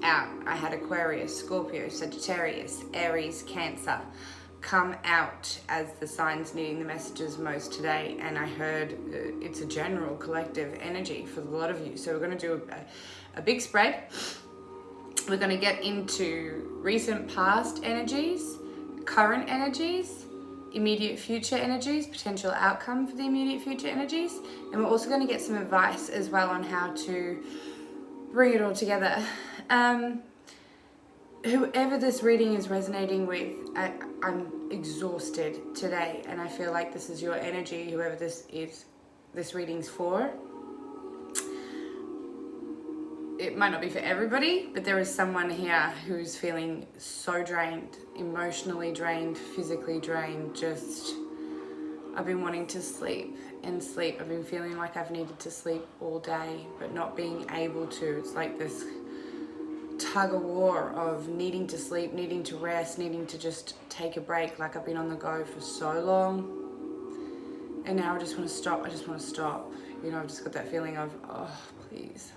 out. I had Aquarius, Scorpio, Sagittarius, Aries, Cancer come out as the signs needing the messages most today. And I heard it's a general collective energy for a lot of you. So we're going to do a big spread. We're going to get into recent past energies, current energies, immediate future energies, potential outcome for the immediate future energies. And we're also going to get some advice as well on how to bring it all together. Whoever this reading is resonating with, I'm exhausted today, and I feel like this is your energy, whoever this reading's for. It might not be for everybody, but there is someone here who's feeling so drained, emotionally drained, physically drained, I've been wanting to sleep and sleep. I've been feeling like I've needed to sleep all day, but not being able to. It's like this tug of war of needing to sleep, needing to rest, needing to just take a break. Like I've been on the go for so long, and now I just want to stop. I just want to stop. You know, I've just got that feeling of, oh, please,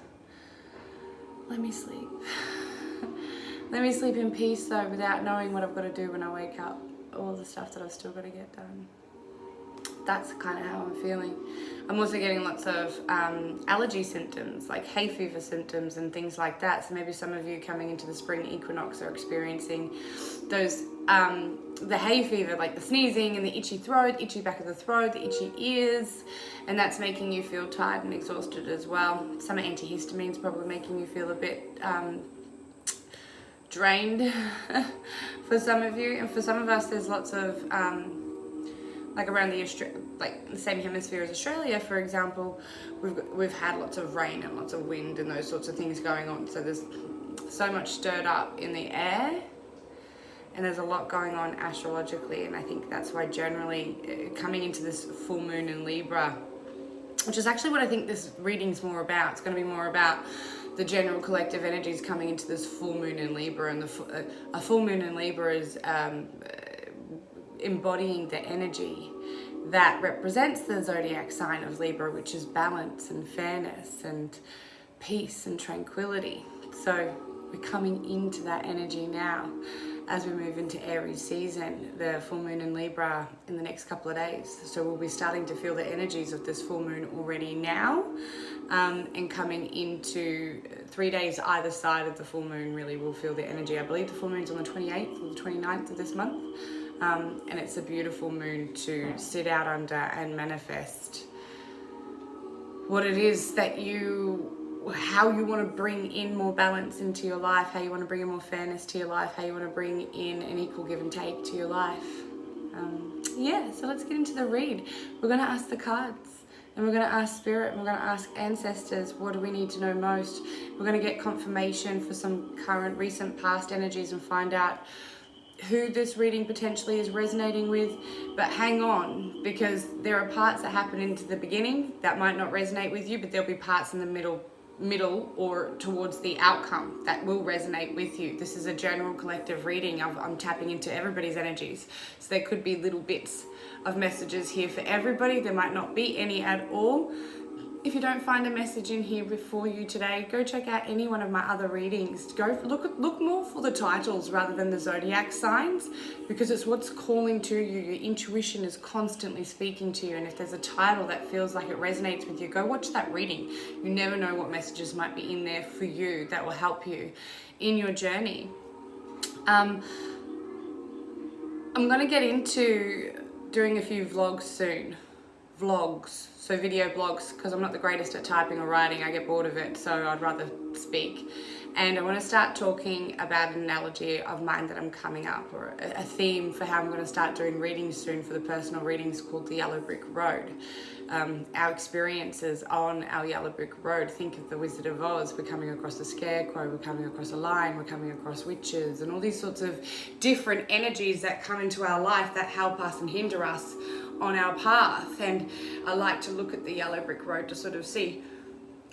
let me sleep. Let me sleep in peace though, without knowing what I've got to do when I wake up. All the stuff that I've still got to get done. That's kind of how I'm feeling. I'm also getting lots of allergy symptoms, like hay fever symptoms and things like that. So maybe some of you coming into the spring equinox are experiencing those, the hay fever, like the sneezing and the itchy throat, itchy back of the throat, the itchy ears, and that's making you feel tired and exhausted as well. Some antihistamines probably making you feel a bit drained for some of you, and for some of us there's lots of like around the same hemisphere as Australia, for example, we've had lots of rain and lots of wind and those sorts of things going on. So there's so much stirred up in the air, and there's a lot going on astrologically. And I think that's why generally coming into this full moon in Libra, which is actually what I think this reading's more about. It's going to be more about the general collective energies coming into this full moon in Libra, and a full moon in Libra is embodying the energy that represents the zodiac sign of Libra, which is balance and fairness and peace and tranquility. So we're coming into that energy now as we move into Aries season, the full moon in Libra in the next couple of days. So we'll be starting to feel the energies of this full moon already now, and coming into 3 days either side of the full moon really will feel the energy. I believe the full moon's on the 28th or the 29th of this month. And it's a beautiful moon to sit out under and manifest what it is that how you want to bring in more balance into your life, how you want to bring in more fairness to your life, how you want to bring in an equal give and take to your life. So let's get into the read. We're going to ask the cards, and we're going to ask spirit, and we're going to ask ancestors, what do we need to know most? We're going to get confirmation for some current, recent, past energies and find out who this reading potentially is resonating with. But hang on, because there are parts that happen into the beginning that might not resonate with you, but there'll be parts in the middle or towards the outcome that will resonate with you. This is a general collective reading. I'm tapping into everybody's energies, so there could be little bits of messages here for everybody. There might not be any at all. If you don't find a message in here for you today, go check out any one of my other readings. Go look more for the titles rather than the zodiac signs, because it's what's calling to you. Your intuition is constantly speaking to you, and if there's a title that feels like it resonates with you, go watch that reading. You never know what messages might be in there for you that will help you in your journey. I'm going to get into doing a few vlogs soon. So video blogs, because I'm not the greatest at typing or writing. I get bored of it, so I'd rather speak. And I want to start talking about an analogy of mine that I'm coming up, or a theme for how I'm going to start doing readings soon for the personal readings, called the Yellow Brick Road. Our experiences on our yellow brick road. Think of the Wizard of Oz. We're coming across a scarecrow, we're coming across a lion, we're coming across witches, and all these sorts of different energies that come into our life that help us and hinder us on our path. And I like to look at the yellow brick road to sort of see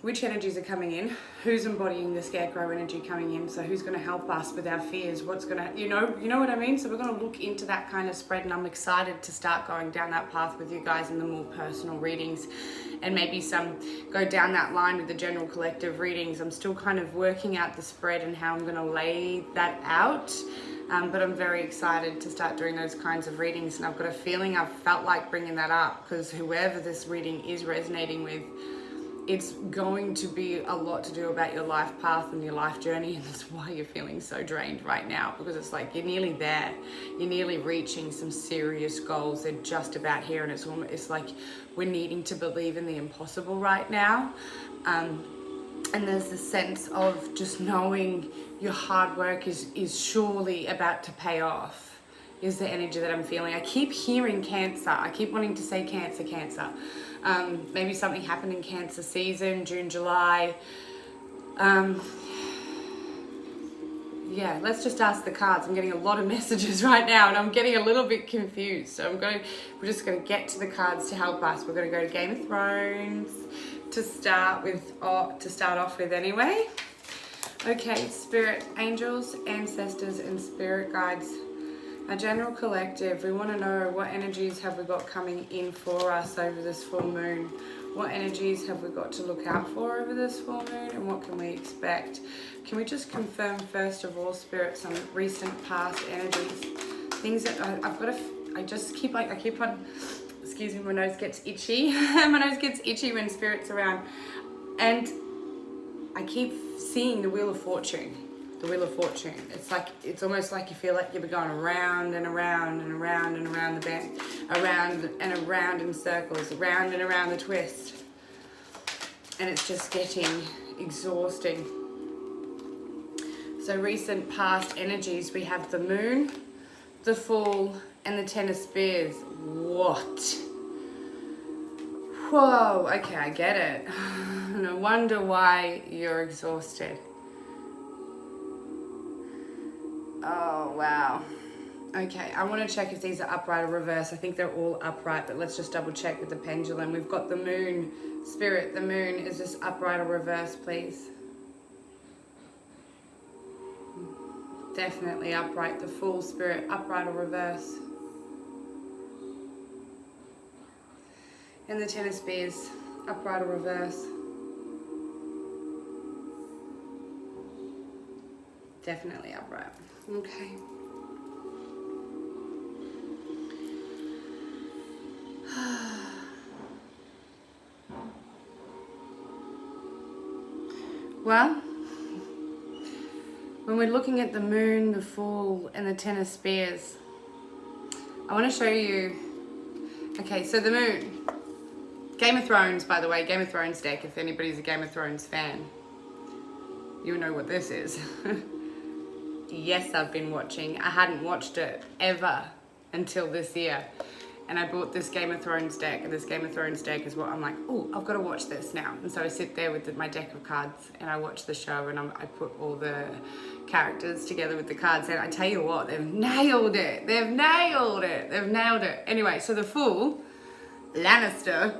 which energies are coming in, who's embodying the scarecrow energy coming in, so who's going to help us with our fears, what's going to, you know what I mean? So we're going to look into that kind of spread, and I'm excited to start going down that path with you guys in the more personal readings, and maybe some go down that line with the general collective readings. I'm still kind of working out the spread and how I'm going to lay that out. But I'm very excited to start doing those kinds of readings, and I've got a feeling I've felt like bringing that up because whoever this reading is resonating with, it's going to be a lot to do about your life path and your life journey, and that's why you're feeling so drained right now, because it's like you're nearly there, you're nearly reaching some serious goals. They're just about here, and it's like we're needing to believe in the impossible right now. And there's this sense of just knowing your hard work is surely about to pay off, is the energy that I'm feeling. I keep hearing Cancer. I keep wanting to say Cancer. Maybe something happened in Cancer season, June, July. Yeah, let's just ask the cards. I'm getting a lot of messages right now, and I'm getting a little bit confused. So we're just going to get to the cards to help us. We're going to go to Game of Thrones to start off with anyway. Okay, Spirit, Angels, Ancestors, and Spirit Guides. Our general collective, we want to know what energies have we got coming in for us over this full moon. What energies have we got to look out for over this full moon, and what can we expect? Can we just confirm, first of all, Spirit, some recent past energies? Things that I keep on, excuse me, my nose gets itchy. My nose gets itchy when Spirit's around. And I keep seeing the Wheel of Fortune. The Wheel of Fortune. It's almost like you feel like you're going around and around and around and around the bend, around and around in circles, around and around the twist. And it's just getting exhausting. So recent past energies, we have the Moon, the Fool, and the Ten of Spears. What? Whoa, okay, I get it. No wonder why you're exhausted. Oh, wow. Okay, I want to check if these are upright or reverse. I think they're all upright, but let's just double check with the pendulum. We've got the Moon. Spirit, the Moon, is this upright or reverse, please? Definitely upright. The Fool, Spirit, upright or reverse? And the Ten of Spears, upright or reverse? Definitely upright. Okay. Well, when we're looking at the Moon, the Fool, and the Ten of Spears, I want to show you. Okay, so the Moon. Game of Thrones, by the way, Game of Thrones deck, if anybody's a Game of Thrones fan, you'll know what this is. Yes, I've been watching. I hadn't watched it ever until this year. And I bought this Game of Thrones deck, and this Game of Thrones deck is what I'm like, oh, I've got to watch this now. And so I sit there with my deck of cards and I watch the show, and I put all the characters together with the cards. And I tell you what, they've nailed it. They've nailed it. They've nailed it. Anyway, so the Fool, Lannister,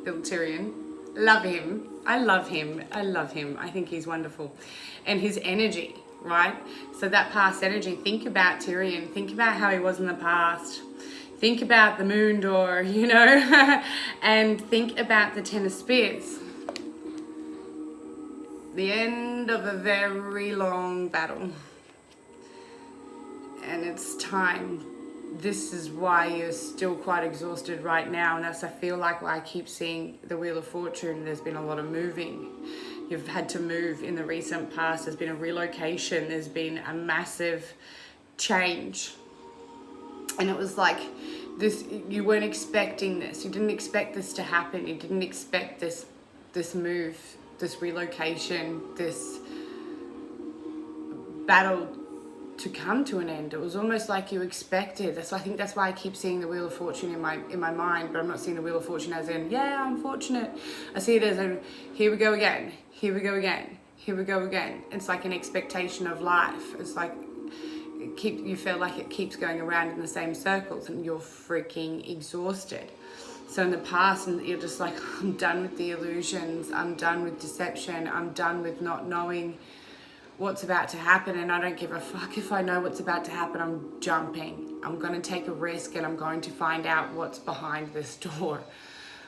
little Tyrion, love him. I love him. I love him. I think he's wonderful. And his energy, right? So that past energy, think about Tyrion. Think about how he was in the past. Think about the Moon Door, you know, and think about the Ten of Spears. The end of a very long battle. And it's time. This is why you're still quite exhausted right now. And that's, I feel like, why I keep seeing the Wheel of Fortune. There's been a lot of moving. You've had to move in the recent past. There's been a relocation. There's been a massive change. And it was like this, you weren't expecting this. You didn't expect this to happen. You didn't expect this move, this relocation, this battle to come to an end. It was almost like you expected. I think that's why I keep seeing the Wheel of Fortune in my mind, but I'm not seeing the Wheel of Fortune as in, yeah, I'm fortunate. I see it as in, here we go again, here we go again, here we go again. It's like an expectation of life. It's like you feel like it keeps going around in the same circles, and you're freaking exhausted. So in the past, and you're just like, I'm done with the illusions, I'm done with deception, I'm done with not knowing what's about to happen, and I don't give a fuck if I know what's about to happen. I'm jumping. I'm going to take a risk, and I'm going to find out what's behind this door.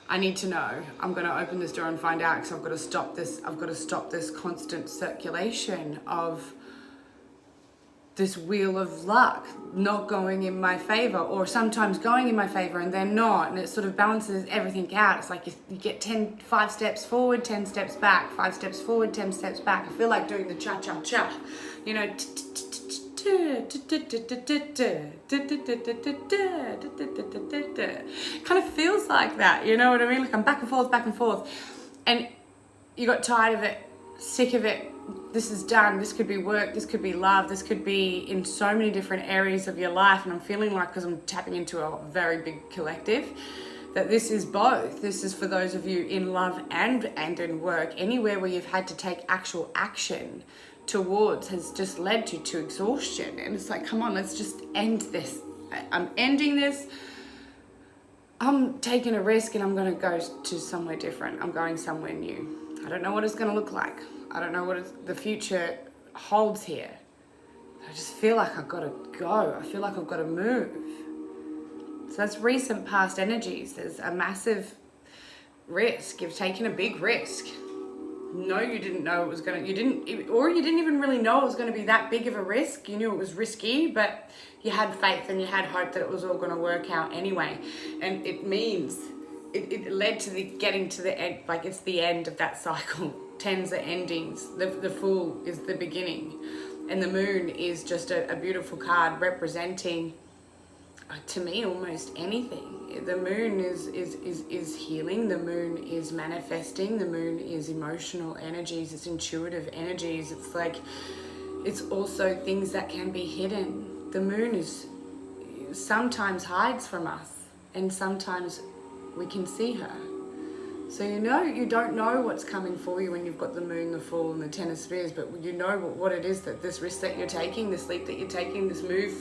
I need to know. I'm going to open this door and find out, because I've got to stop this. I've got to stop this constant circulation of this wheel of luck not going in my favor, or sometimes going in my favor and then not, and it sort of balances everything out. It's like you get 5 steps forward, 10 steps back, 5 steps forward, 10 steps back. I feel like doing the cha-cha-cha, you know, kind of feels like that, you know what I mean? Like I'm back and forth, and you got tired of it, sick of it. This is done. This could be work, this could be love, this could be in so many different areas of your life. And I'm feeling like, because I'm tapping into a very big collective, that this is both. This is for those of you in love and in work. Anywhere where you've had to take actual action towards has just led you to exhaustion. And it's like, come on, let's just end this. I'm ending this. I'm taking a risk, and I'm going to go to somewhere different. I'm going somewhere new. I don't know what it's going to look like. I don't know what the future holds here. I just feel like I've got to go. I feel like I've got to move. So that's recent past energies. There's a massive risk. You've taken a big risk. No, you didn't know it was going to, you didn't even really know it was going to be that big of a risk. You knew it was risky, but you had faith and you had hope that it was all going to work out anyway. And it means, it led to the getting to the end, like it's the end of that cycle. Tens are endings. The Fool is the beginning. And the Moon is just a beautiful card representing, to me, almost anything. The Moon is healing. The Moon is manifesting. The Moon is emotional energies. It's intuitive energies. It's like, it's also things that can be hidden. The Moon is sometimes hides from us, and sometimes we can see her. So you know, you don't know what's coming for you when you've got the Moon, the Fool, and the Ten of Spears, but you know what it is, that this risk that you're taking, this leap that you're taking, this move,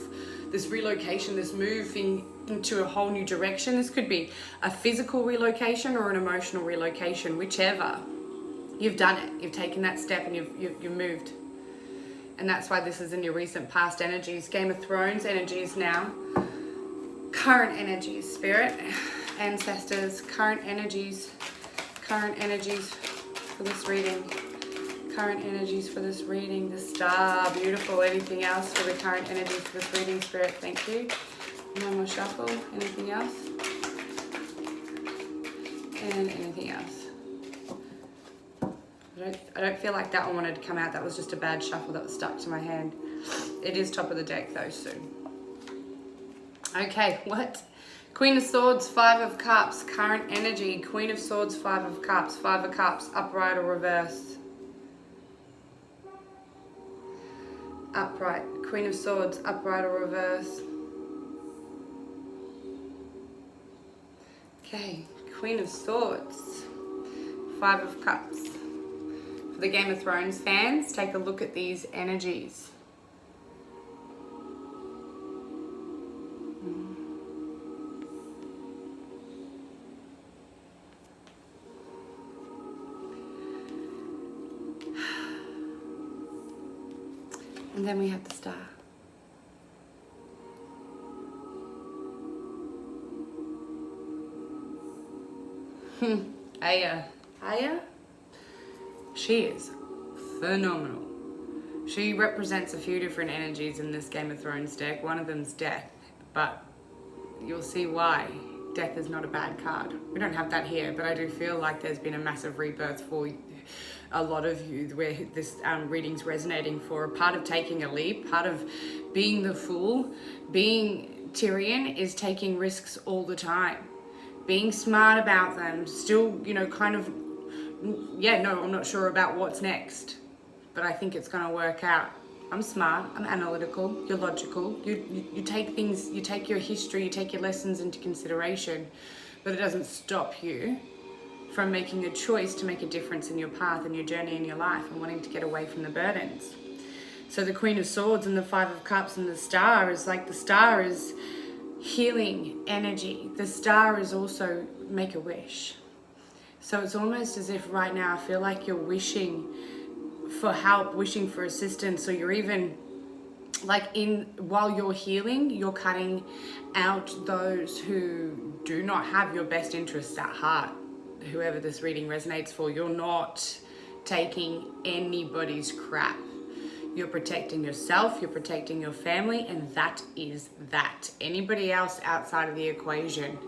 this relocation, this move into a whole new direction. This could be a physical relocation or an emotional relocation, whichever. You've done it. You've taken that step and you've moved. And that's why this is in your recent past energies. Game of Thrones energies now. Current energies, Spirit, ancestors, current energies for this reading. Current energies for this reading. The Star, beautiful. Anything else for the current energies for this reading, Spirit? Thank you. One more shuffle. Anything else? And anything else? I don't feel like that one wanted to come out. That was just a bad shuffle that was stuck to my hand. It is top of the deck though soon. Okay, what? Queen of Swords, 5 of Cups, current energy. Queen of Swords, 5 of Cups, 5 of Cups, upright or reverse? Upright. Queen of Swords, upright or reverse? Okay, Queen of Swords, 5 of Cups. For the Game of Thrones fans, take a look at these energies. And then we have the Star. Aya, she is phenomenal. She represents a few different energies in this Game of Thrones deck. One of them's death, but you'll see why. Death is not a bad card. We don't have that here, but I do feel like there's been a massive rebirth for a lot of you where this reading's resonating for. A part of taking a leap, part of being the Fool, being Tyrion is taking risks all the time. Being smart about them, still, you know, kind of, yeah, no, I'm not sure about what's next, but I think it's going to work out. I'm smart, I'm analytical, you're logical, you take things, you take your history, you take your lessons into consideration, but it doesn't stop you from making a choice to make a difference in your path and your journey in your life and wanting to get away from the burdens. So the Queen of Swords and the 5 of Cups and the Star is like, the Star is healing energy. The Star is also make a wish. So it's almost as if right now I feel like you're wishing for help, wishing for assistance, or you're even like while you're healing, you're cutting out those who do not have your best interests at heart. Whoever this reading resonates for, you're not taking anybody's crap. You're protecting yourself, you're protecting your family, and that is that. Anybody else outside of the equation,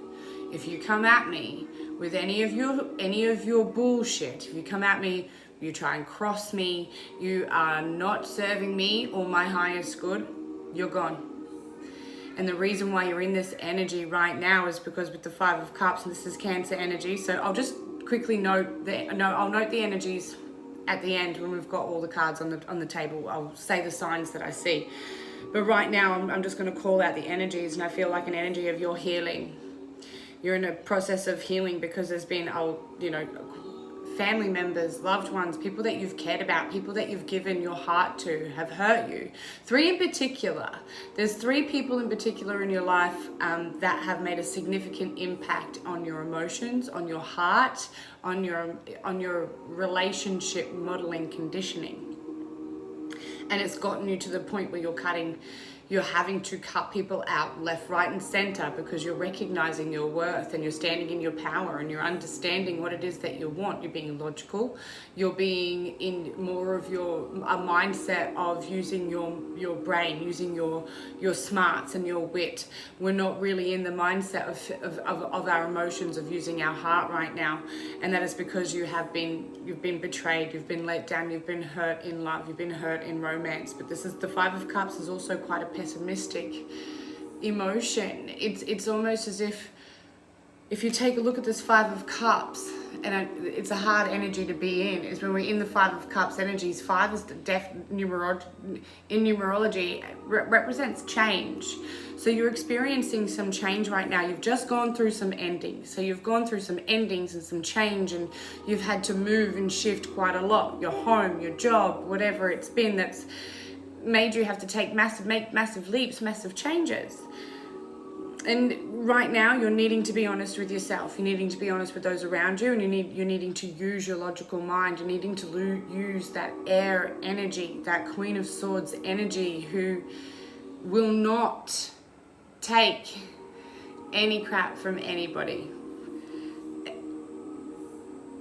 if you come at me with any of your bullshit, if you come at me, you try and cross me, you are not serving me or my highest good, you're gone. And the reason why you're in this energy right now is because with the Five of Cups, and this is Cancer energy, so I'll just quickly note I'll note the energies at the end when we've got all the cards on the table. I'll say the signs that I see. But right now, I'm just going to call out the energies, and I feel like an energy of your healing. You're in a process of healing because there's been, family members, loved ones, people that you've cared about, people that you've given your heart to have hurt you. There's three people in particular in your life that have made a significant impact on your emotions, on your heart, on your relationship modeling conditioning. And it's gotten you to the point where you're having to cut people out left, right, and center because you're recognizing your worth and you're standing in your power and you're understanding what it is that you want. You're being logical. You're being in more of a mindset of using your brain, using your smarts and your wit. We're not really in the mindset of our emotions, of using our heart right now. And that is because you've been betrayed, you've been let down, you've been hurt in love, you've been hurt in romance. But this is the Five of Cups is also quite a pessimistic emotion. It's almost as if you take a look at this Five of Cups, and it's a hard energy to be in, is when we're in the Five of Cups energies. Five is in numerology represents change. So you're experiencing some change right now. You've just gone through some endings. So you've gone through some endings and some change, and you've had to move and shift quite a lot. Your home, your job, whatever it's been that's made you have to make massive leaps, massive changes. And right now you're needing to be honest with yourself. You're needing to be honest with those around you, and you're needing to use your logical mind. You're needing to use that air energy, that Queen of Swords energy, who will not take any crap from anybody.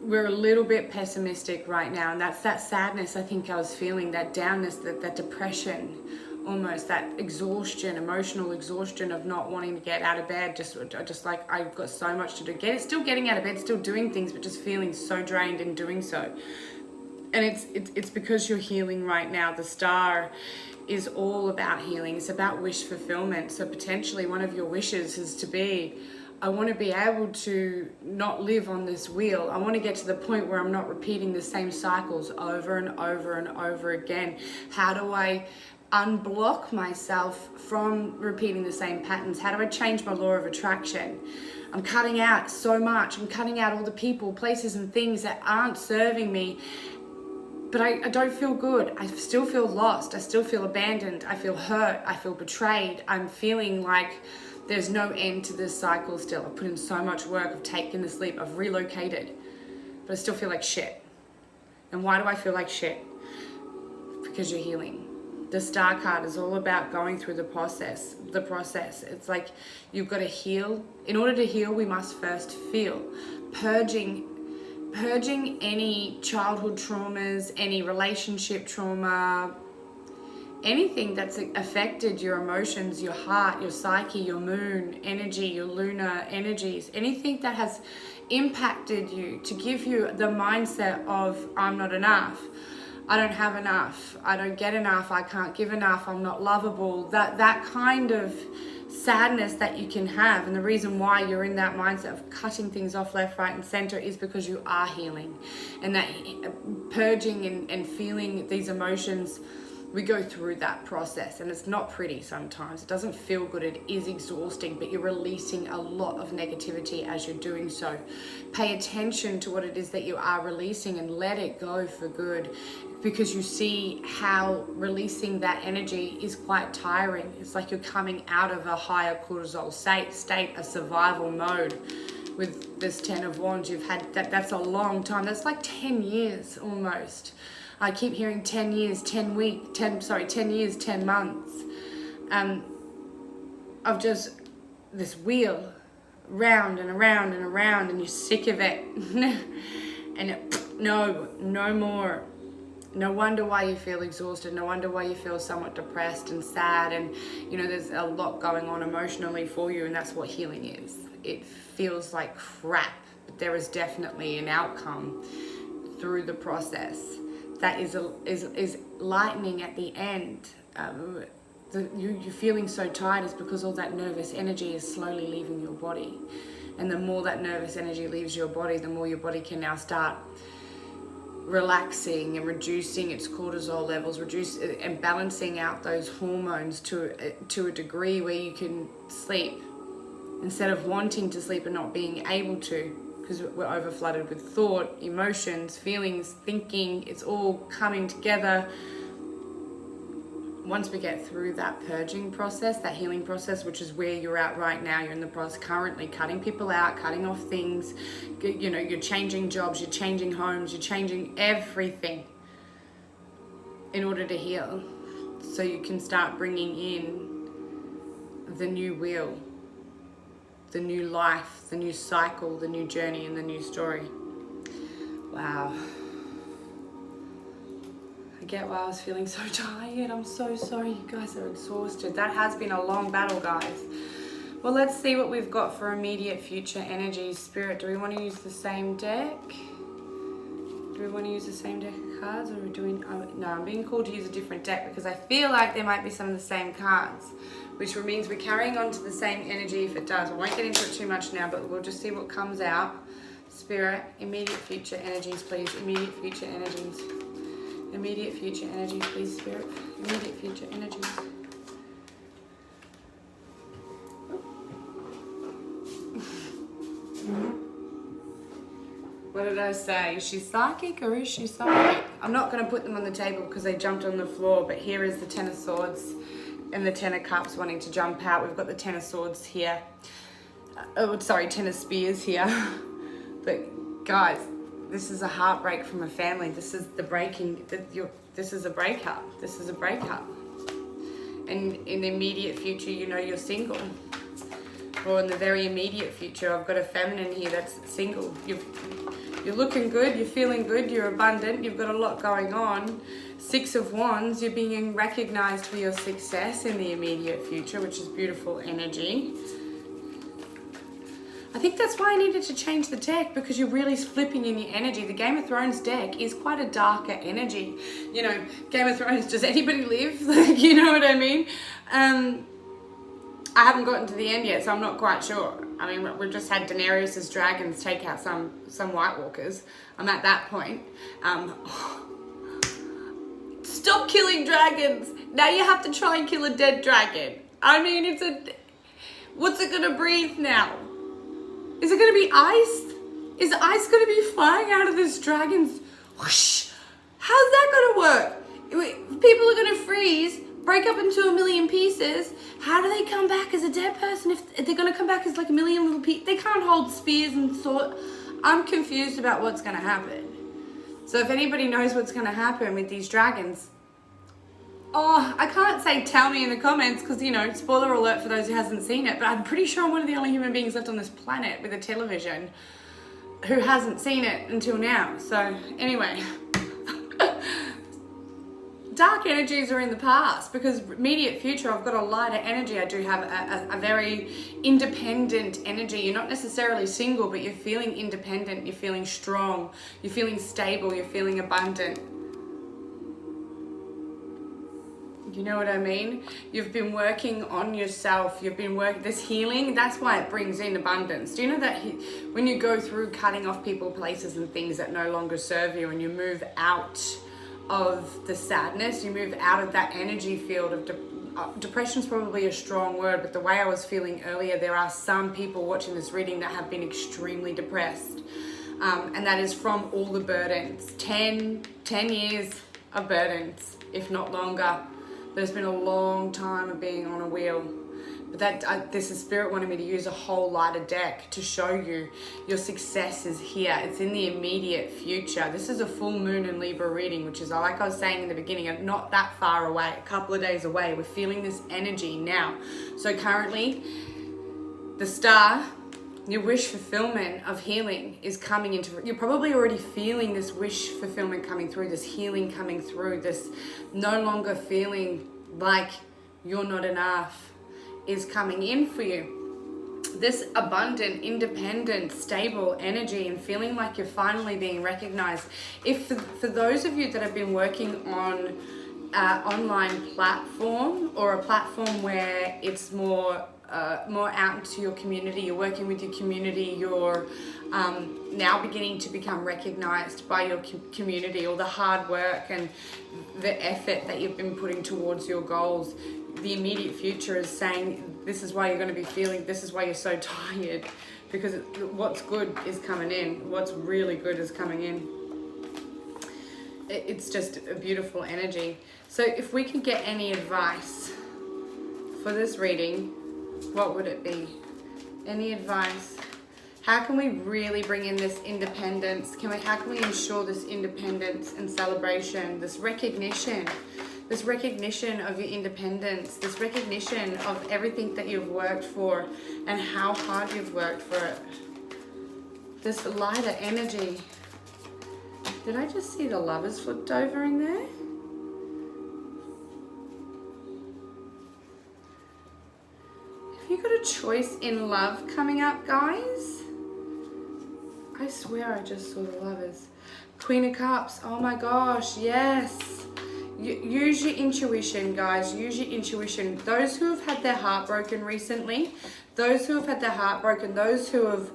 We're a little bit pessimistic right now, and that's that sadness I think I was feeling, that downness, that depression, almost that exhaustion, emotional exhaustion of not wanting to get out of bed, just like I've got so much to do. Still getting out of bed, still doing things, but just feeling so drained in doing so. And it's because you're healing right now. The star is all about healing. It's about wish fulfillment. So potentially one of your wishes is to be, I want to be able to not live on this wheel. I want to get to the point where I'm not repeating the same cycles over and over and over again. How do I unblock myself from repeating the same patterns? How do I change my law of attraction? I'm cutting out so much. I'm cutting out all the people, places, and things that aren't serving me. But I don't feel good. I still feel lost. I still feel abandoned. I feel hurt. I feel betrayed. I'm feeling like there's no end to this cycle still. I've put in so much work. I've taken this leap. I've relocated. But I still feel like shit. And why do I feel like shit? Because you're healing. The Star card is all about going through the process. It's like you've got to heal. In order to heal, we must first feel. Purging any childhood traumas, any relationship trauma, anything that's affected your emotions, your heart, your psyche, your moon energy, your lunar energies, anything that has impacted you to give you the mindset of I'm not enough, I don't have enough, I don't get enough, I can't give enough, I'm not lovable, that kind of sadness that you can have. And the reason why you're in that mindset of cutting things off left, right, and center is because you are healing. And that purging and feeling these emotions, we go through that process, and it's not pretty sometimes. It doesn't feel good. It is exhausting, but you're releasing a lot of negativity as you're doing so. Pay attention to what it is that you are releasing and let it go for good, because you see how releasing that energy is quite tiring. It's like you're coming out of a higher cortisol state, a survival mode. with this 10 of Wands, you've had that's a long time. That's like 10 years almost. I keep hearing 10 years, 10 years, 10 months of just this wheel round and around and around, and you're sick of it. And no more. No wonder why you feel exhausted. No wonder why you feel somewhat depressed and sad. And, you know, there's a lot going on emotionally for you, and that's what healing is. It feels like crap, but there is definitely an outcome through the process that is lightening at the end. You're feeling so tired is because all that nervous energy is slowly leaving your body. And the more that nervous energy leaves your body, the more your body can now start relaxing and reducing its cortisol levels, and balancing out those hormones to a degree where you can sleep instead of wanting to sleep and not being able to, because we're over flooded with thought, emotions, feelings, thinking. It's all coming together. Once we get through that purging process, that healing process, which is where you're at right now, you're in the process currently cutting people out, cutting off things, you know, you're changing jobs, you're changing homes, you're changing everything in order to heal. So you can start bringing in the new wheel, the new life, the new cycle, the new journey, and the new story. Wow. I get why I was feeling so tired. I'm so sorry you guys are exhausted. That has been a long battle, guys. Well, let's see what we've got for immediate future energy. Spirit, do we want to use the same deck? Do we want to use the same deck of cards, or are we doing... no, I'm being called to use a different deck because I feel like there might be some of the same cards, which means we're carrying on to the same energy if it does. I won't get into it too much now, but we'll just see what comes out. Spirit, immediate future energies, please. Immediate future energies. Immediate future energies, please, Spirit. Immediate future energies. What did I say? Is she psychic or is she psychic? I'm not going to put them on the table because they jumped on the floor, but here is the 10 of Swords and the 10 of Cups wanting to jump out. We've got the 10 of Swords here. 10 of Spears here. But guys, this is a heartbreak from a family. This is the breaking. This is a breakup. This is a breakup. And in the immediate future, you know you're single. Or in the very immediate future, I've got a feminine here that's single. You're looking good. You're feeling good. You're abundant. You've got a lot going on. 6 of Wands. You're being recognized for your success in the immediate future, which is beautiful energy. I think that's why I needed to change the deck, because you're really flipping in your energy. The Game of Thrones deck is quite a darker energy. You know, Game of Thrones, does anybody live? Like, you know what I mean? I haven't gotten to the end yet, so I'm not quite sure. I mean, we've just had Daenerys' dragons take out some White Walkers. I'm at that point. Stop killing dragons. Now you have to try and kill a dead dragon. I mean, what's it gonna breathe now? Is it going to be ice? Is ice going to be flying out of this dragon's whoosh? How's that going to work? People are going to freeze, break up into a million pieces. How do they come back as a dead person if they're going to come back as like a million little pieces? They can't hold spears and sword. I'm confused about what's going to happen. So if anybody knows what's going to happen with these dragons, I can't say tell me in the comments because, you know, spoiler alert for those who hasn't seen it, but I'm pretty sure I'm one of the only human beings left on this planet with a television who hasn't seen it until now. So anyway, dark energies are in the past, because immediate future, I've got a lighter energy. I do have a very independent energy. You're not necessarily single, but you're feeling independent, you're feeling strong, you're feeling stable, you're feeling abundant. You know what I mean? You've been working on yourself. You've been this healing. That's why it brings in abundance. Do you know that when you go through cutting off people, places and things that no longer serve you, and you move out of the sadness, you move out of that energy field of depression's probably a strong word, but the way I was feeling earlier, there are some people watching this reading that have been extremely depressed. And that is from all the burdens. 10 years of burdens, if not longer. But it's been a long time of being on a wheel, But this is Spirit wanting me to use a whole lighter deck to show you your success is here. It's in the immediate future. This is a full moon in Libra reading, which is, like I was saying in the beginning, not that far away, a couple of days away. We're feeling this energy now. So currently, the star, your wish fulfillment of healing is coming into, you're probably already feeling this wish fulfillment coming through, this healing coming through, this no longer feeling like you're not enough is coming in for you. This abundant, independent, stable energy and feeling like you're finally being recognized. If for those of you that have been working on an online platform or a platform where it's more out into your community, you're working with your community, you're now beginning to become recognized by your community, all the hard work and the effort that you've been putting towards your goals. The immediate future is saying this is why you're going to be feeling, this is why you're so tired, because what's good is coming in, what's really good is coming in. It's just a beautiful energy. So if we could get any advice for this reading, what would it be? Any advice? How can we really bring in this independence? How can we ensure this independence and celebration, this recognition of your independence, this recognition of everything that you've worked for and how hard you've worked for it? This lighter energy. Did I just see the Lovers flipped over in there? Have you got a choice in love coming up, guys? I swear I just saw the Lovers. Queen of Cups. Oh my gosh, yes. Use your intuition, guys. Use your intuition. Those who have had their heart broken recently, those who have had their heart broken, those who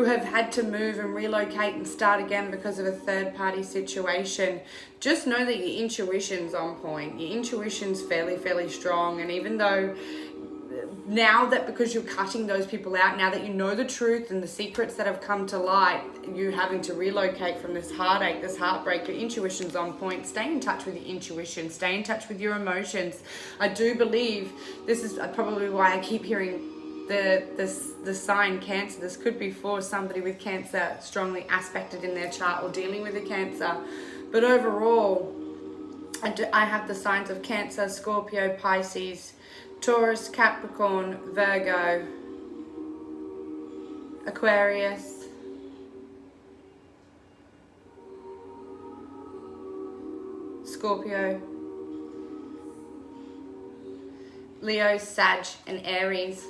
have had to move and relocate and start again because of a third-party situation, just know that your intuition's on point. Your intuition's fairly strong. And even though now that, because you're cutting those people out, now that you know the truth and the secrets that have come to light, you having to relocate from this heartache, this heartbreak, your intuition's on point. Stay in touch with your intuition. Stay in touch with your emotions. I do believe this is probably why I keep hearing the sign Cancer. This could be for somebody with Cancer strongly aspected in their chart or dealing with a Cancer. But overall, I have the signs of Cancer, Scorpio, Pisces, Taurus, Capricorn, Virgo, Aquarius, Scorpio, Leo, Sag, and Aries.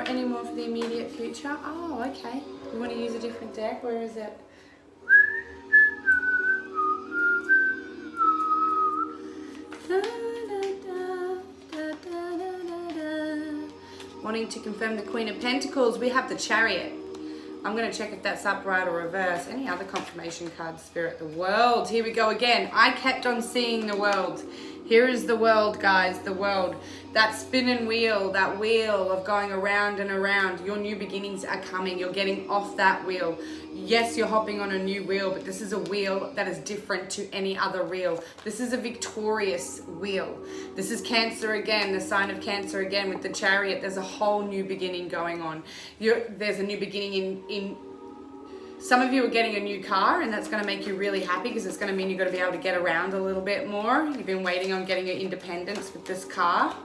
Any more for the immediate future? Oh, okay. You want to use a different deck? Where is it? Wanting to confirm the Queen of Pentacles, we have the Chariot. I'm going to check if that's upright or reverse. Any other confirmation cards, Spirit? The World. Here we go again. I kept on seeing the World. Here is the World, guys, the World. That spinning wheel, that wheel of going around and around. Your new beginnings are coming. You're getting off that wheel. Yes, you're hopping on a new wheel, but this is a wheel that is different to any other wheel. This is a victorious wheel. This is Cancer again, the sign of Cancer again with the Chariot. There's a whole new beginning going on. There's a new beginning in some of you are getting a new car, and that's going to make you really happy because it's going to mean you're going to be able to get around a little bit more. You've been waiting on getting your independence with this car,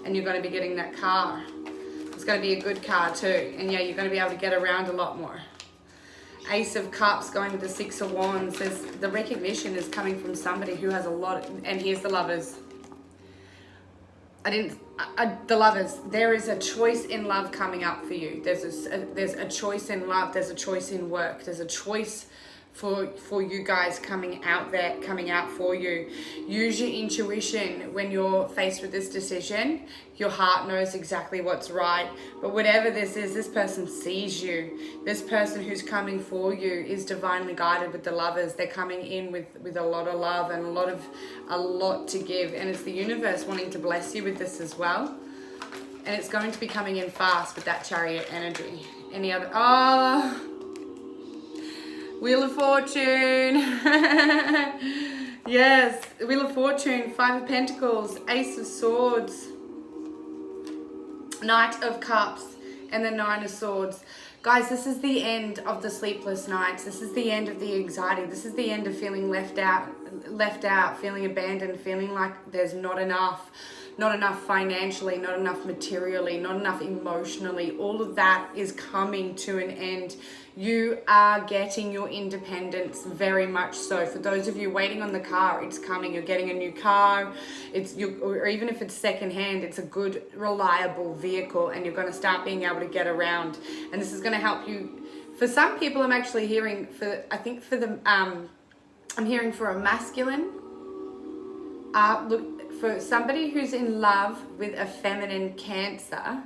and you're going to be getting that car. It's going to be a good car too, and yeah, you're going to be able to get around a lot more. Ace of Cups going with the Six of Wands. The recognition is coming from somebody who has a lot, and here's the Lovers. The Lovers, there is a choice in love coming up for you. There's a choice in love. There's a choice in work. There's a choice for you guys coming out for you. Use your intuition when you're faced with this decision. Your heart knows exactly what's right. But whatever this is, this person sees you. This person who's coming for you is divinely guided with the Lovers. They're coming in with a lot of love and a lot to give. And it's the universe wanting to bless you with this as well. And it's going to be coming in fast with that Chariot energy. Any other? Oh, Wheel of Fortune. Yes, Wheel of Fortune, Five of Pentacles, Ace of Swords, Knight of Cups, and the Nine of Swords. Guys, this is the end of the sleepless nights. This is the end of the anxiety. This is the end of feeling left out, feeling abandoned, feeling like there's not enough financially, not enough materially, not enough emotionally. All of that is coming to an end. You are getting your independence, very much so. For those of you waiting on the car, it's coming. You're getting a new car. Or even if it's secondhand, it's a good, reliable vehicle, and you're going to start being able to get around. And this is going to help you. For some people, I'm actually hearing I'm hearing for a masculine. Look, for somebody who's in love with a feminine Cancer,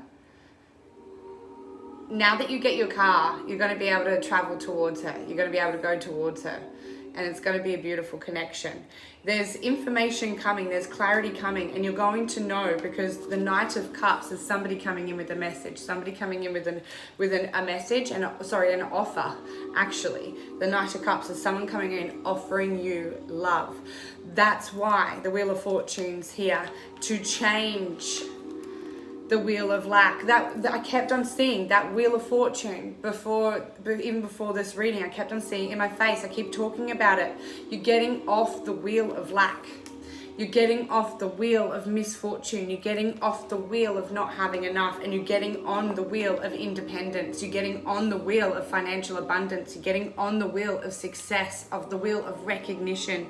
now that you get your car, you're going to be able to travel towards her. You're going to be able to go towards her. And it's going to be a beautiful connection. There's information coming. There's clarity coming. And you're going to know, because the Knight of Cups is somebody coming in with a message. Somebody coming in with a message, an offer, actually. The Knight of Cups is someone coming in offering you love. That's why the Wheel of Fortune's here, to change the Wheel of Lack. That I kept on seeing that Wheel of Fortune even before this reading. I kept on seeing in my face. I keep talking about it. You're getting off the Wheel of Lack. You're getting off the wheel of misfortune. You're getting off the wheel of not having enough, and you're getting on the wheel of independence. You're getting on the wheel of financial abundance. You're getting on the wheel of success, of the wheel of recognition.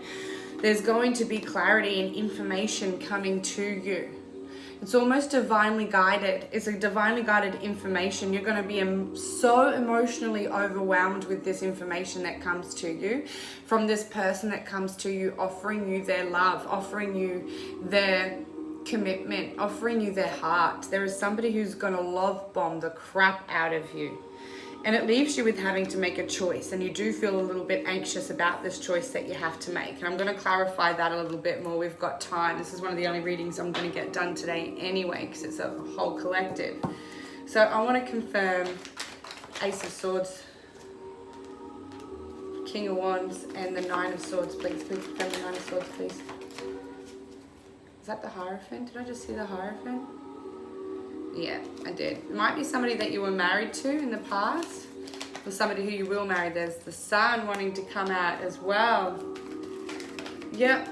There's going to be clarity and information coming to you. It's almost divinely guided. It's a divinely guided information. You're going to be so emotionally overwhelmed with this information that comes to you from this person that comes to you, offering you their love, offering you their commitment, offering you their heart. There is somebody who's going to love bomb the crap out of you. And it leaves you with having to make a choice. And you do feel a little bit anxious about this choice that you have to make. And I'm going to clarify that a little bit more. We've got time. This is one of the only readings I'm going to get done today anyway, because it's a whole collective. So I want to confirm Ace of Swords, King of Wands, and the Nine of Swords, please. Please confirm the Nine of Swords, please. Is that the Hierophant? Did I just see the Hierophant? Yeah, I did. It might be somebody that you were married to in the past, or somebody who you will marry. There's the Sun wanting to come out as well. Yep.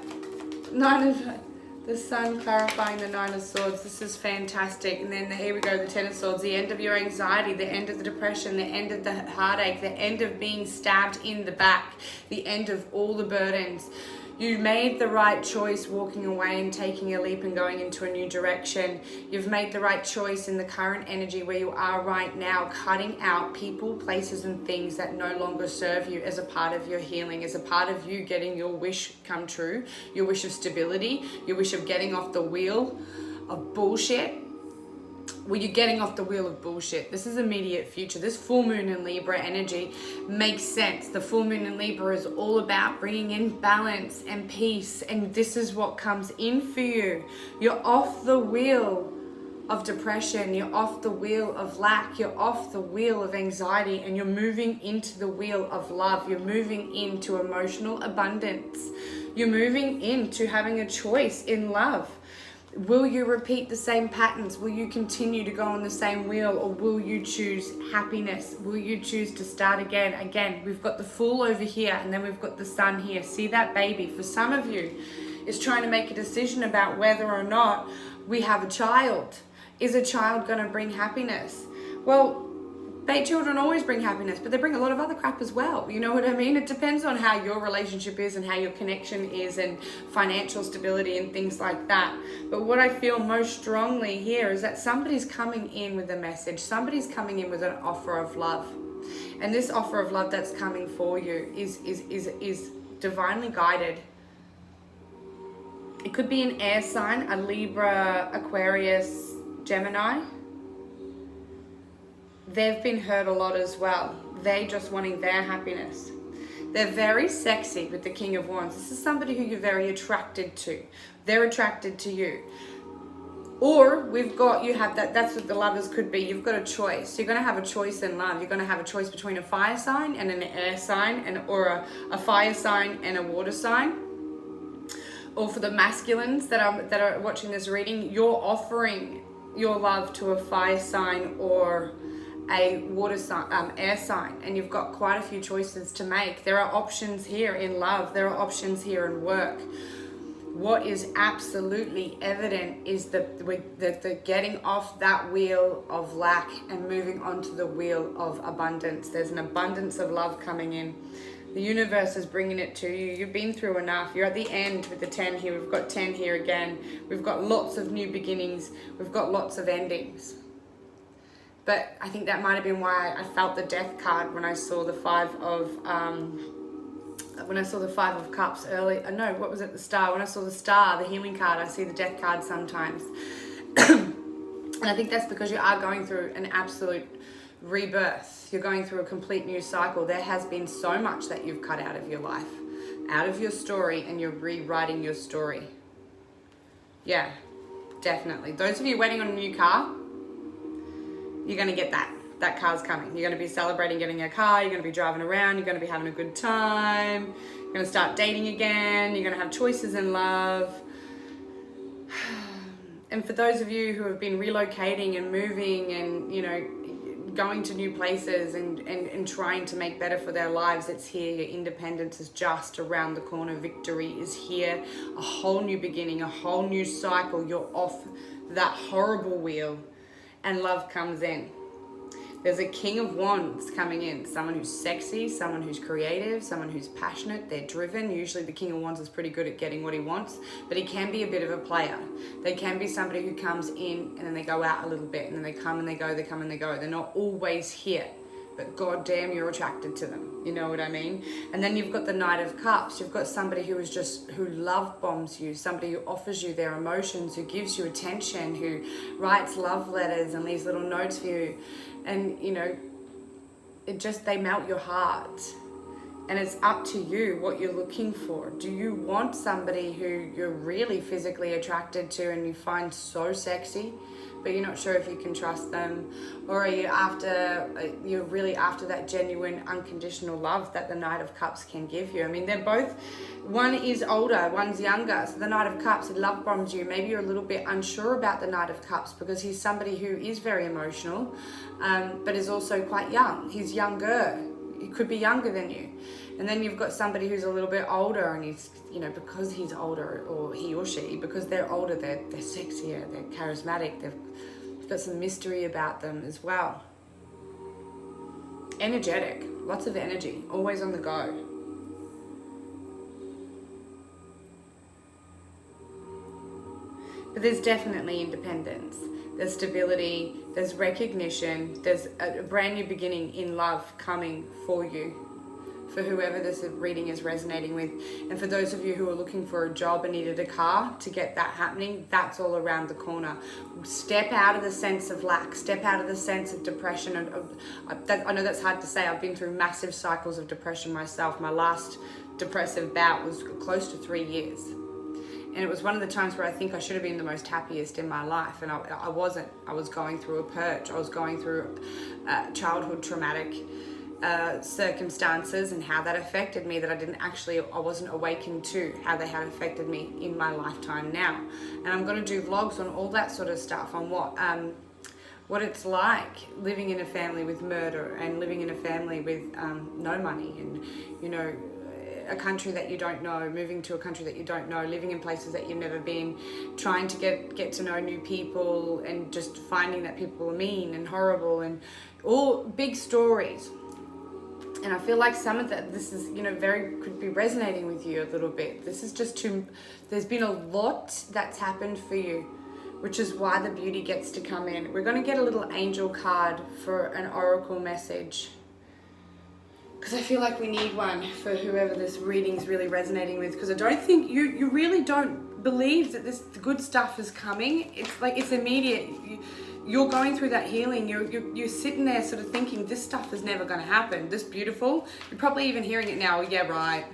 The Sun clarifying the Nine of Swords. This is fantastic. And then here we go, the Ten of Swords. The end of your anxiety, the end of the depression, the end of the heartache, the end of being stabbed in the back, the end of all the burdens. You made the right choice walking away and taking a leap and going into a new direction. You've made the right choice in the current energy where you are right now, cutting out people, places, and things that no longer serve you as a part of your healing, as a part of you getting your wish come true, your wish of stability, your wish of getting off the wheel of bullshit. Well, you're getting off the wheel of bullshit. This is immediate future. This full moon in Libra energy makes sense. The full moon in Libra is all about bringing in balance and peace. And this is what comes in for you. You're off the wheel of depression. You're off the wheel of lack. You're off the wheel of anxiety. And you're moving into the wheel of love. You're moving into emotional abundance. You're moving into having a choice in love. Will you repeat the same patterns? Will you continue to go on the same wheel, or will you choose happiness? Will you choose to start again? Again, we've got the Fool over here, and then we've got the Sun here. See that, baby? For some of you, is trying to make a decision about whether or not we have a child. Is a child going to bring happiness? Well, children always bring happiness, but they bring a lot of other crap as well. You know what I mean? It depends on how your relationship is and how your connection is and financial stability and things like that. But what I feel most strongly here is that somebody's coming in with a message. Somebody's coming in with an offer of love. And this offer of love that's coming for you is divinely guided. It could be an air sign, a Libra, Aquarius, Gemini. They've been hurt a lot as well. They're just wanting their happipiness. They're very sexy with the King of Wands. This is somebody who you're very attracted to. They're attracted to you. Or that's what the lovers could be. You've got a choice. You're going to have a choice in love. You're going to have a choice between a fire sign and an air sign, or a fire sign and a water sign. Or for the masculines that are watching this reading, you're offering your love to a fire sign or a water sign, air sign, and you've got quite a few choices to make. There are options here in love. There are options here in work. What is absolutely evident is the getting off that wheel of lack and moving onto the wheel of abundance. There's an abundance of love coming in. The universe is bringing it to you. You've been through enough. You're at the end with the 10 here. We've got 10 here again. We've got lots of new beginnings. We've got lots of endings. But I think that might have been why I felt the death card when I saw the five of cups early. No, what was it? The star. When I saw the star, the healing card, I see the death card sometimes. And I think that's because you are going through an absolute rebirth. You're going through a complete new cycle. There has been so much that you've cut out of your life, out of your story, and you're rewriting your story. Yeah, definitely. Those of you waiting on a new car, you're going to get that. That car's coming. You're going to be celebrating getting a car. You're going to be driving around. You're going to be having a good time. You're going to start dating again. You're going to have choices in love. And for those of you who have been relocating and moving and, you know, going to new places and trying to make better for their lives, it's here. Your independence is just around the corner. Victory is here. A whole new beginning, a whole new cycle. You're off that horrible wheel and love comes in. There's a King of Wands coming in. Someone who's sexy, someone who's creative, someone who's passionate, they're driven. Usually the King of Wands is pretty good at getting what he wants, but he can be a bit of a player. They can be somebody who comes in and then they go out a little bit and then they come and they go, they come and they go. They're not always here, but goddamn, you're attracted to them. You know what I mean? And then you've got the Knight of Cups. You've got somebody who love bombs you, somebody who offers you their emotions, who gives you attention, who writes love letters and leaves little notes for you. And, you know, they melt your heart. And it's up to you what you're looking for. Do you want somebody who you're really physically attracted to and you find so sexy, but you're not sure if you can trust them? Or are you're really after that genuine unconditional love that the Knight of Cups can give you? I mean, they're both, one is older, one's younger. So the Knight of Cups, he love bombs you. Maybe you're a little bit unsure about the Knight of Cups because he's somebody who is very emotional, but is also quite young. He's younger. He could be younger than you. And then you've got somebody who's a little bit older and he's, you know, because he's older, or he or she, because they're older, they're sexier, they're charismatic, they've got some mystery about them as well. Energetic, lots of energy, always on the go. But there's definitely independence. There's stability, there's recognition, there's a brand new beginning in love coming for you, for whoever this reading is resonating with. And for those of you who are looking for a job and needed a car to get that happening, that's all around the corner. Step out of the sense of lack, step out of the sense of depression. I know that's hard to say. I've been through massive cycles of depression myself. My last depressive bout was close to 3 years. And it was one of the times where I think I should have been the most happiest in my life. And I wasn't. I was going through a purge. I was going through childhood traumatic circumstances and how that affected me, that I wasn't awakened to how they had affected me in my lifetime now. And I'm going to do vlogs on all that sort of stuff, on what it's like living in a family with murder and living in a family with no money, and, you know, a country that you don't know, moving to a country that you don't know, living in places that you've never been, trying to get to know new people, and just finding that people are mean and horrible, and all big stories. And I feel like some of that, this is, you know, could be resonating with you a little bit. This is just there's been a lot that's happened for you, which is why the beauty gets to come in. We're going to get a little angel card for an oracle message, because I feel like we need one for whoever this reading's really resonating with, because I don't think you really don't believe that the good stuff is coming. It's like it's immediate. You're going through that healing. You're sitting there sort of thinking, this stuff is never going to happen. This beautiful. You're probably even hearing it now. Yeah, right.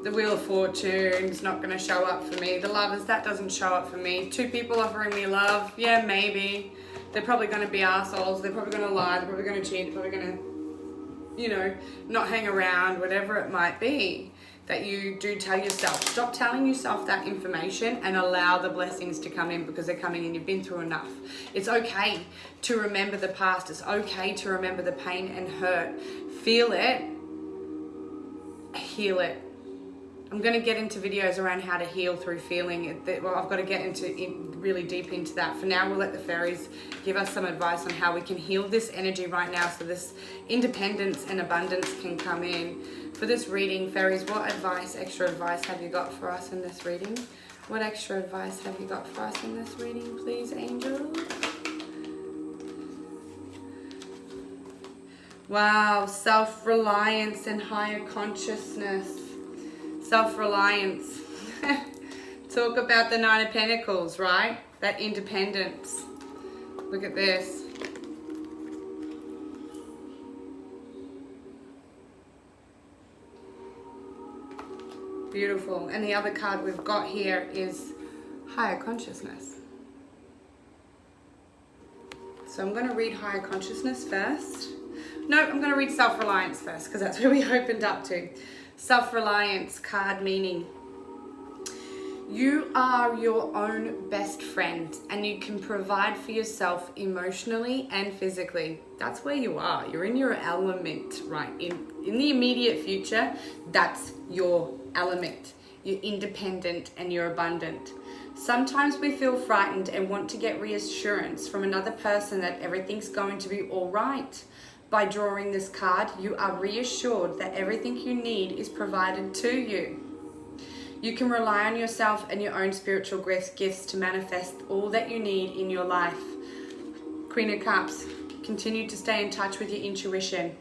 The Wheel of Fortune's not going to show up for me. The Lovers, that doesn't show up for me. 2 people offering me love. Yeah, maybe. They're probably going to be assholes. They're probably going to lie. They're probably going to cheat. They're probably going to, you know, not hang around, whatever it might be. that you do tell yourself. Stop telling yourself that information and allow the blessings to come in, because they're coming in. You've been through enough. It's okay to remember the past. It's okay to remember the pain and hurt. Feel it, heal it. I'm going to get into videos around how to heal through feeling. Well, I've got to get really deep into that. For now, we'll let the fairies give us some advice on how we can heal this energy right now, so this independence and abundance can come in. For this reading, fairies, what advice, extra advice have you got for us in this reading? What extra advice have you got for us in this reading, please, angels? Wow, self-reliance and higher consciousness. Self-reliance. Talk about the Nine of Pentacles, right? That independence. Look at this. Beautiful. And the other card we've got here is higher consciousness. So I'm going to read higher consciousness first. No, I'm going to read self-reliance first, because that's where we opened up to. Self-reliance card meaning you are your own best friend, and you can provide for yourself emotionally and physically. That's where you are. You're in your element, right? In the immediate future, that's your element. You're independent and you're abundant. Sometimes we feel frightened and want to get reassurance from another person that everything's going to be all right. By drawing this card, you are reassured that everything you need is provided to you. You can rely on yourself and your own spiritual gifts to manifest all that you need in your life. Queen of Cups, continue to stay in touch with your intuition.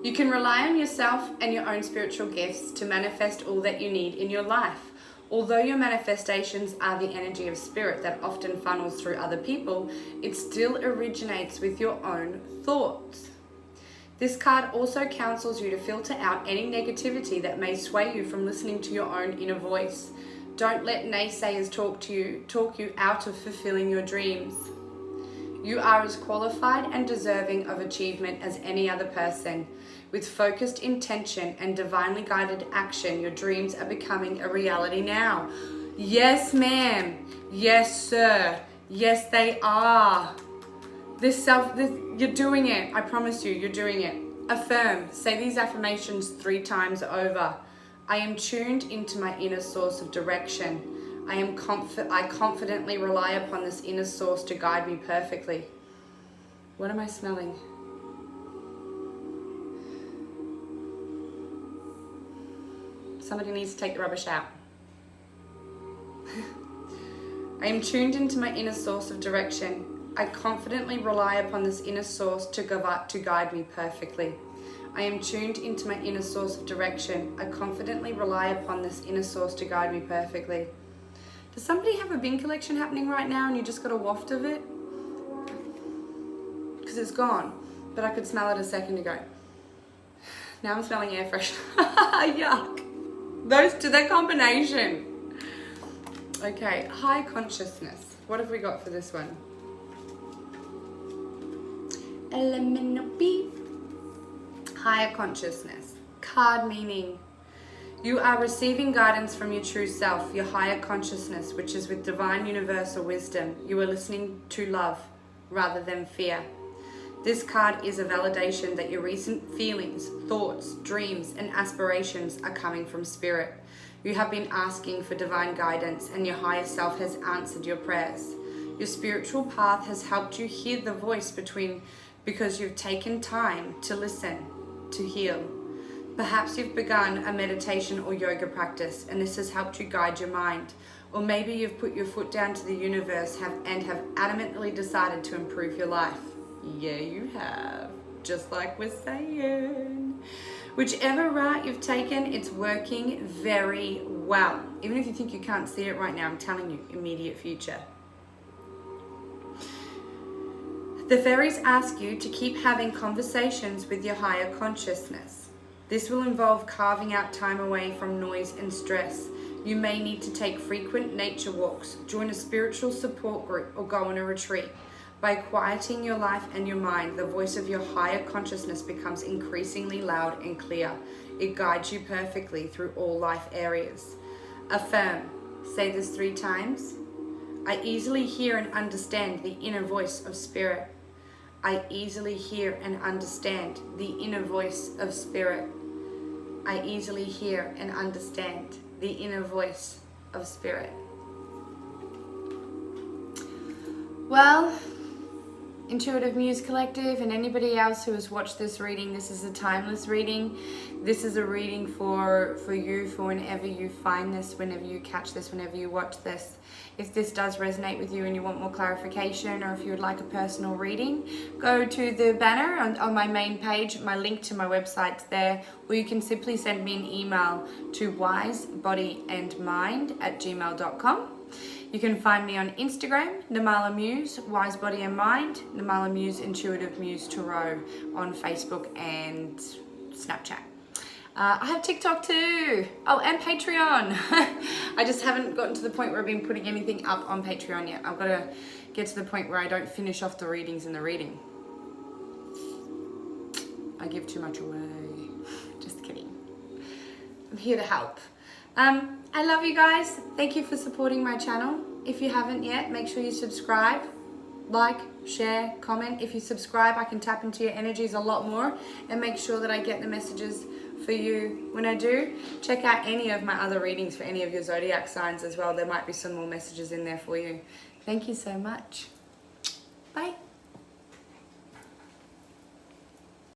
You can rely on yourself and your own spiritual gifts to manifest all that you need in your life. Although your manifestations are the energy of spirit that often funnels through other people, it still originates with your own thoughts. This card also counsels you to filter out any negativity that may sway you from listening to your own inner voice. Don't let naysayers talk you out of fulfilling your dreams. You are as qualified and deserving of achievement as any other person. With focused intention and divinely guided action, your dreams are becoming a reality now. Yes, ma'am. Yes, sir. Yes, they are. You're doing it. I promise you, you're doing it. Affirm. Say these affirmations 3 times over. I am tuned into my inner source of direction. I confidently rely upon this inner source to guide me perfectly. What am I smelling? Somebody needs to take the rubbish out. I am tuned into my inner source of direction. I confidently rely upon this inner source to guide me perfectly. I am tuned into my inner source of direction. I confidently rely upon this inner source to guide me perfectly. Does somebody have a bin collection happening right now and you just got a waft of it? Because it's gone, but I could smell it a second ago. Now I'm smelling air freshener. Yuck. Those two, that combination. Okay, high consciousness. What have we got for this one? Element B. Higher consciousness. Card meaning you are receiving guidance from your true self, your higher consciousness, which is with divine universal wisdom. You are listening to love rather than fear. This card is a validation that your recent feelings, thoughts, dreams, and aspirations are coming from spirit. You have been asking for divine guidance, and your higher self has answered your prayers. Your spiritual path has helped you hear the voice because you've taken time to listen, to heal. Perhaps you've begun a meditation or yoga practice, and this has helped you guide your mind. Or maybe you've put your foot down to the universe and have adamantly decided to improve your life. Yeah, you have. Just like we're saying. Whichever route you've taken, it's working very well. Even if you think you can't see it right now, I'm telling you, immediate future. The fairies ask you to keep having conversations with your higher consciousness. This will involve carving out time away from noise and stress. You may need to take frequent nature walks, join a spiritual support group, or go on a retreat. By quieting your life and your mind, the voice of your higher consciousness becomes increasingly loud and clear. It guides you perfectly through all life areas. Affirm. Say this 3 times. I easily hear and understand the inner voice of spirit. I easily hear and understand the inner voice of spirit. I easily hear and understand the inner voice of spirit. Well, Intuitive Muse Collective and anybody else who has watched this reading, this is a timeless reading. This is a reading for you, for whenever you find this, whenever you catch this, whenever you watch this. If this does resonate with you and you want more clarification, or if you would like a personal reading, go to the banner on my main page. My link to my website's there, or you can simply send me an email to wisebodyandmind@gmail.com. You can find me on Instagram, Namala Muse, Wise Body and Mind, Namala Muse, Intuitive Muse Tarot on Facebook and Snapchat. I have TikTok too. Oh, and Patreon. I just haven't gotten to the point where I've been putting anything up on Patreon yet. I've got to get to the point where I don't finish off the readings in the reading. I give too much away. Just kidding. I'm here to help. I love you guys. Thank you for supporting my channel. If you haven't yet, make sure you subscribe, like, share, comment. If you subscribe, I can tap into your energies a lot more and make sure that I get the messages for you when I do. Check out any of my other readings for any of your zodiac signs as well. There might be some more messages in there for you. Thank you so much. Bye.